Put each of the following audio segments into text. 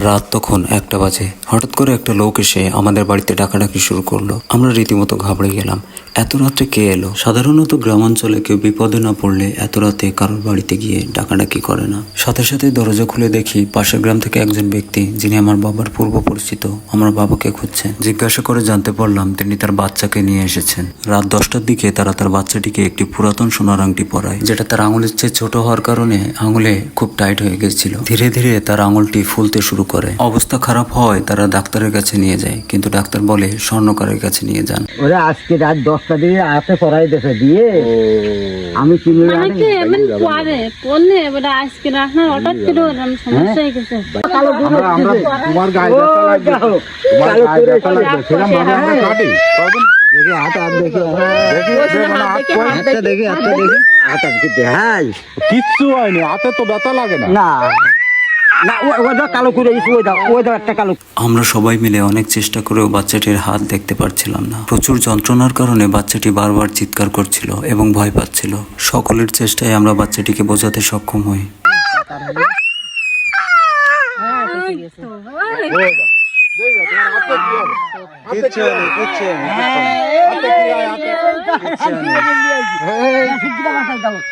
রাত তখন 1টা বাজে। হঠাৎ করে একটা লোক এসে আমাদের বাড়িতে ডাকাডাকি শুরু করলো। আমরা রীতিমতো ঘাবড়ে গেলাম। এত রাত্রে কে এলো? সাধারণত গ্রামাঞ্চলে কেউ বিপদে না পড়লে এত রাতে কারোর বাড়িতে গিয়ে ডাকাডাকি করে না। সাথে সাথে দরজা খুলে দেখি পাশের গ্রাম থেকে একজন ব্যক্তি, যিনি আমার বাবার পূর্ব পরিচিত, আমার বাবাকে খুঁজছেন। জিজ্ঞাসা করে জানতে পারলাম তিনি তার বাচ্চাকে নিয়ে এসেছেন। রাত 10টার দিকে তারা তার বাচ্চাটিকে একটি পুরাতন সোনার আংটি পরায়, যেটা তার আঙুলের চেয়ে ছোট হওয়ার কারণে আঙুলে খুব টাইট হয়ে গেছিল। ধীরে ধীরে তার আঙুলটি ফুলতে শুরু করে। অবস্থা খারাপ হয় তারা ডাক্তারের কাছে নিয়ে যায়, কিন্তু ডাক্তার বলে স্বর্ণকারের কাছে নিয়ে যান। ওরা আজকে রাত 10টা দিয়ে হাতে পড়াই দেশে দিয়ে আমি কিনে পড়লে এবারে আজকে রাখনা হঠাৎ করে ওরকম সমস্যা হয়ে গেছে। তোমার গায়ে ব্যথা লাগবে, তোমার গায়ে ব্যথা লাগবে, সেরকম ভাবে আমরা কাটি। দেখি হাত দেখি হাত দেখাই কিচ্ছু হয়নি, হাতে তো ব্যথা লাগে না। না না ওটা কালো করে দিচ্ছি, ওই দাও একটা কালো। আমরা সবাই মিলে অনেক চেষ্টা করেও বাচ্চাটির হাত দেখতে পারছিলাম না। প্রচুর যন্ত্রণার কারণে বাচ্চাটি বারবার চিৎকার করছিল এবং ভয় পাচ্ছিল। সকলের চেষ্টায় আমরা বাচ্চাটিকে বোঝাতে সক্ষম হই।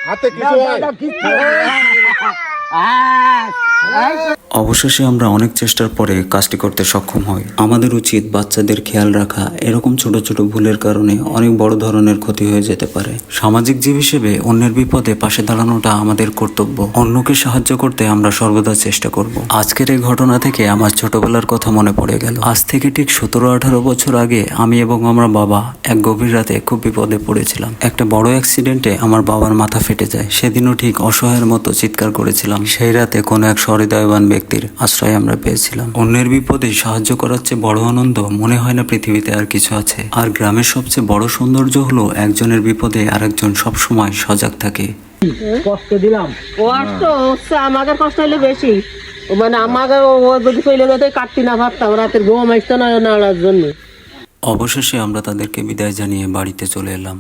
হাতে কিছু হয়? অবশেষে আমরা অনেক চেষ্টার পরে কাজটি করতে সক্ষম হই। আমাদের উচিত বাচ্চাদের খেয়াল রাখা। এরকম ছোট ছোট ভুলের কারণে অনেক বড় ধরনের ক্ষতি হয়ে যেতে পারে। সামাজিক জীব হিসেবে অন্যের বিপদে পাশে দাঁড়ানোটা আমাদের কর্তব্য। অন্যকে সাহায্য করতে আমরা সর্বদা চেষ্টা করব। আজকের এই ঘটনা থেকে আমার ছোটবেলার কথা মনে পড়ে গেল। আজ থেকে ঠিক 17-18 বছর আগে আমি এবং আমার বাবা এক গভীর রাতে খুব বিপদে পড়েছিলাম। একটা বড় অ্যাক্সিডেন্টে আমার বাবার মাথা ফেটে যায়। সেদিনও ঠিক অসহায়ের মতো চিৎকার করেছিলাম। সেই রাতে কোনো এক সহৃদয়বান ব্যক্তির আশ্রয় আমরা পেয়েছিলাম। অন্যের বিপদে সাহায্য করার চেয়ে বড় আনন্দ মনে হয় না পৃথিবীতে আর কিছু আছে। আর গ্রামের সবচেয়ে বড় সৌন্দর্য হলো একজনের বিপদে আরেকজন সবসময় সজাগ থাকে। কষ্ট দিলাম কষ্ট হচ্ছে আমাদের কষ্ট হলে বেশি, মানে আমাকে যদি চলে যেতে কাটতি না ভাবতাম, রাতের ঘুম আসতো না নাড়ার জন্য। অবশেষে আমরা তাদেরকে বিদায় জানিয়ে বাড়িতে চলে এলাম।